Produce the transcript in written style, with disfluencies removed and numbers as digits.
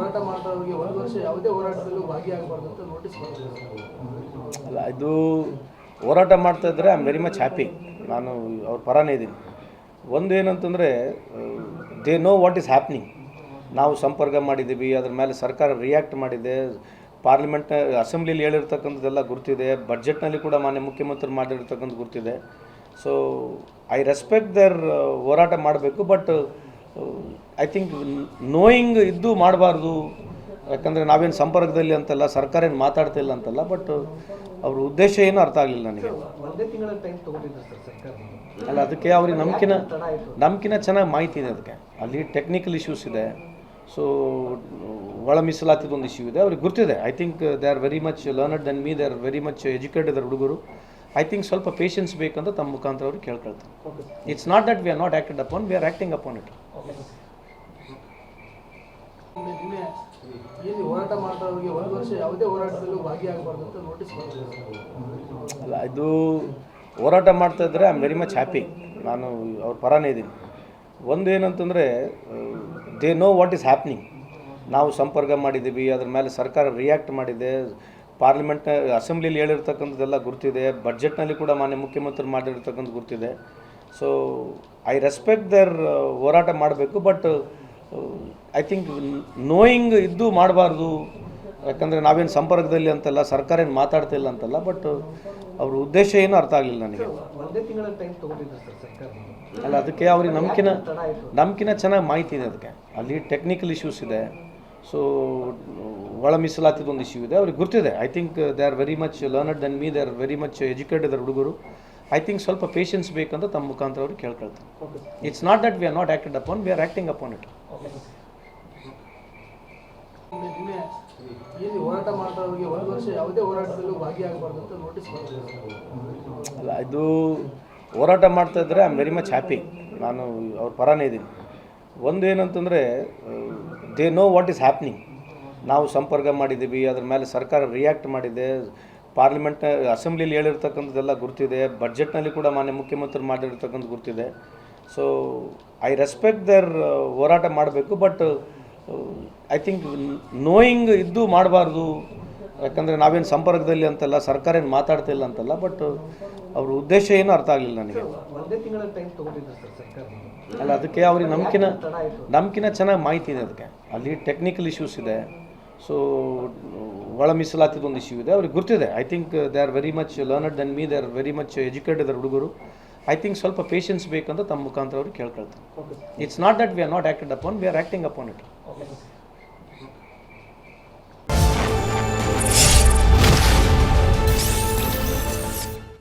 ಹೋರಾಟ ಮಾಡೋರಿಗೆ ಒಂದು ವರ್ಷ ಯಾವುದೇ ಹೋರಾಟದಲ್ಲೂ ಭಾಗಿಯಾಗಬಾರ್ದು ಅಂತ ನೋಟಿಸ್ ಮಾಡ್ತಿದ್ದಾರೆ. ಅಲ್ಲ, ಇದು ಹೋರಾಟ ಮಾಡ್ತಾ ಇದ್ದರೆ I am very much happy. ನಾನು ಅವ್ರ ಪರನೇ ಇದ್ದೀನಿ. ಒಂದು ಏನಂತಂದರೆ they know what is happening. ನಾವು ಸಂಪರ್ಕ ಮಾಡಿದ್ದೀವಿ, ಅದ್ರ ಮೇಲೆ ಸರ್ಕಾರ ರಿಯಾಕ್ಟ್ ಮಾಡಿದೆ, ಪಾರ್ಲಿಮೆಂಟ್ ಅಸೆಂಬ್ಲಿಲಿ ಹೇಳಿರ್ತಕ್ಕಂಥದ್ದೆಲ್ಲ ಗುರ್ತಿದೆ, ಬಡ್ಜೆಟ್ನಲ್ಲಿ ಕೂಡ ಮಾನ್ಯ ಮುಖ್ಯಮಂತ್ರಿ ಮಾಡಿರ್ತಕ್ಕಂಥ ಗುರ್ತಿದೆ. ಸೊ ಐ ರೆಸ್ಪೆಕ್ಟ್ ದೇರ್ ಹೋರಾಟ ಮಾಡಬೇಕು. ಬಟ್ ಐ ಥಿಂಕ್ ನೋಯಿಂಗ್ ಇದ್ದು ಮಾಡಬಾರ್ದು. ಯಾಕಂದರೆ ನಾವೇನು ಸಂಪರ್ಕದಲ್ಲಿ ಅಂತಲ್ಲ, ಸರ್ಕಾರ ಏನು ಮಾತಾಡ್ತಾ ಇಲ್ಲ ಅಂತಲ್ಲ, ಬಟ್ ಅವ್ರ ಉದ್ದೇಶ ಏನೂ ಅರ್ಥ ಆಗಲಿಲ್ಲ ನನಗೆ. ಒಂದೇ ತಿಂಗಳ ಟೈಮ್ ತೊಗೊಂಡಿದ್ರು ಸರ್ ಸರ್ಕಾರ. ಅಲ್ಲ, ಅದಕ್ಕೆ ಅವ್ರಿಗೆ ನಮ್ಕಿನ ಚೆನ್ನಾಗಿ ಮಾಹಿತಿ ಇದೆ. ಅದಕ್ಕೆ ಅಲ್ಲಿ ಟೆಕ್ನಿಕಲ್ ಇಶ್ಯೂಸ್ ಇದೆ. ಸೊ ಒಳ ಮೀಸಲಾತಿದ ಒಂದು ಇಶ್ಯೂ ಇದೆ, ಅವ್ರಿಗೆ ಗುರ್ತಿದೆ. I think they are very much learned then me, they are very much educated ಹುಡುಗರು. ಐ ಥಿಂಕ್ ಸ್ವಲ್ಪ ಪೇಷನ್ಸ್ ಬೇಕಂತ ತಮ್ಮ ಮುಖಾಂತರ ಅವ್ರಿಗೆ ಕೇಳ್ಕೊಳ್ತಾರೆ. It's not that we are not acted upon, we are acting upon it. ಇಲ್ಲಿ ಹೋರಾಟ ಮಾಡೋರಿಗೆ ಒಂದು ವರ್ಷ ಯಾವುದೇ ಹೋರಾಟದಲ್ಲೂ ಭಾಗಿಯಾಗಬಾರ್ದು ಅಂತ ನೋಟಿಸ್ ಮಾಡ್ತಿದ್ದಾರೆ. ಅಲ್ಲ, ಇದು ಹೋರಾಟ ಮಾಡ್ತಾ ಇದ್ದರೆ I am very much happy. ನಾನು ಅವ್ರ ಪರನೇ ಇದ್ದೀನಿ. ಒಂದು ಏನಂತಂದರೆ they know what is happening. ನಾವು ಸಂಪರ್ಕ ಮಾಡಿದ್ದೀವಿ, ಅದ್ರ ಮೇಲೆ ಸರ್ಕಾರ ರಿಯಾಕ್ಟ್ ಮಾಡಿದೆ, ಪಾರ್ಲಿಮೆಂಟ್ ಅಸೆಂಬ್ಲಿಲಿ ಹೇಳಿರ್ತಕ್ಕಂಥದ್ದೆಲ್ಲ ಗುರ್ತಿದೆ, ಬಡ್ಜೆಟ್ನಲ್ಲಿ ಕೂಡ ಮಾನ್ಯ ಮುಖ್ಯಮಂತ್ರಿ ಮಾಡಿರ್ತಕ್ಕಂಥ ಗುರ್ತಿದೆ. ಸೊ ಐ ರೆಸ್ಪೆಕ್ಟ್ ದೇರ್ ಹೋರಾಟ ಮಾಡಬೇಕು. ಬಟ್ ಐ ಥಿಂಕ್ ನೋಯಿಂಗ್ ಇದ್ದು ಮಾಡಬಾರ್ದು. ಯಾಕಂದರೆ ನಾವೇನು ಸಂಪರ್ಕದಲ್ಲಿ ಅಂತಲ್ಲ, ಸರ್ಕಾರ ಏನು ಮಾತಾಡ್ತಾ ಇಲ್ಲ ಅಂತಲ್ಲ, ಬಟ್ ಅವ್ರ ಉದ್ದೇಶ ಏನೂ ಅರ್ಥ ಆಗಲಿಲ್ಲ ನನಗೆ. ಒಂದೇ ತಿಂಗಳ ಟೈಮ್ ತೊಗೊಂಡಿದ್ರು ಸರ್ ಸರ್ಕಾರ. ಅಲ್ಲ, ಅದಕ್ಕೆ ಅವ್ರಿಗೆ ನಮ್ಕಿನ ಚೆನ್ನಾಗಿ ಮಾಹಿತಿ ಇದೆ. ಅದಕ್ಕೆ ಅಲ್ಲಿ ಟೆಕ್ನಿಕಲ್ ಇಶ್ಯೂಸ್ ಇದೆ. ಸೊ ಒಳ ಮೀಸಲಾತಿದ ಒಂದು ಇಶ್ಯೂ ಇದೆ, ಅವ್ರಿಗೆ ಗುರ್ತಿದೆ. I think they are very much learned then me, they are very much educated ಹುಡುಗರು. ಐ ಥಿಂಕ್ ಸ್ವಲ್ಪ ಪೇಷನ್ಸ್ ಬೇಕಂತ ತಮ್ಮ ಮುಖಾಂತರ ಅವ್ರಿಗೆ ಕೇಳ್ಕೊಳ್ತಾರೆ. It's not that we are not acted upon, we are acting upon it. ಇಲ್ಲಿ ಹೋರಾಟ ಮಾಡೋರಿಗೆ ಒಂದು ವರ್ಷ ಯಾವುದೇ ಹೋರಾಟದಲ್ಲೂ ಭಾಗಿಯಾಗಬಾರ್ದು ಅಂತ ನೋಟಿಸ್ ಮಾಡ್ತಿದ್ದಾರೆ. ಅಲ್ಲ, ಇದು ಹೋರಾಟ ಮಾಡ್ತಾ ಇದ್ದರೆ I am very much happy. ನಾನು ಅವ್ರ ಪರನೇ ಇದ್ದೀನಿ. ಒಂದು ಏನಂತಂದರೆ they know what is happening. ನಾವು ಸಂಪರ್ಕ ಮಾಡಿದ್ದೀವಿ, ಅದ್ರ ಮೇಲೆ ಸರ್ಕಾರ ರಿಯಾಕ್ಟ್ ಮಾಡಿದೆ, ಪಾರ್ಲಿಮೆಂಟ್ ಅಸೆಂಬ್ಲಿಲಿ ಹೇಳಿರ್ತಕ್ಕಂಥದ್ದೆಲ್ಲ ಗುರ್ತಿದೆ, ಬಡ್ಜೆಟ್ನಲ್ಲಿ ಕೂಡ ಮಾನ್ಯ ಮುಖ್ಯಮಂತ್ರಿ ಮಾಡಿರ್ತಕ್ಕಂಥ ಗುರ್ತಿದೆ. ಸೊ ಐ ರೆಸ್ಪೆಕ್ಟ್ ದೇರ್ ಹೋರಾಟ ಮಾಡಬೇಕು. ಬಟ್ ಐ ಥಿಂಕ್ ನೋಯಿಂಗ್ ಇದ್ದು ಮಾಡಬಾರ್ದು. ಯಾಕಂದರೆ ನಾವೇನು ಸಂಪರ್ಕದಲ್ಲಿ ಅಂತಲ್ಲ, ಸರ್ಕಾರ ಏನು ಮಾತಾಡ್ತಾ ಇಲ್ಲ ಅಂತಲ್ಲ, ಬಟ್ ಅವ್ರ ಉದ್ದೇಶ ಏನೂ ಅರ್ಥ ಆಗಲಿಲ್ಲ ನನಗೆ. ಒಂದೇ ತಿಂಗಳ ಟೈಮ್ ತೊಗೊಂಡಿದ್ರು ಸರ್ ಸರ್ಕಾರ. ಅಲ್ಲ, ಅದಕ್ಕೆ ಅವ್ರಿಗೆ ನಮ್ಕಿನ ಚೆನ್ನಾಗಿ ಮಾಹಿತಿ ಇದೆ. ಅದಕ್ಕೆ ಅಲ್ಲಿ ಟೆಕ್ನಿಕಲ್ ಇಶ್ಯೂಸ್ ಇದೆ. ಸೊ ಒಳ ಮೀಸಲಾತಿದ ಒಂದು ಇಶ್ಯೂ ಇದೆ, ಅವ್ರಿಗೆ ಗುರ್ತಿದೆ. I think they are very much learned then me, they are very much educated ಹುಡುಗರು. ಐ ಥಿಂಕ್ ಸ್ವಲ್ಪ ಪೇಷನ್ಸ್ ಬೇಕಂತ ತಮ್ಮ ಮುಖಾಂತರ ಅವ್ರಿಗೆ ಕೇಳ್ಕೊಳ್ತಾರೆ. It's not that we are not acted upon, we are acting upon it.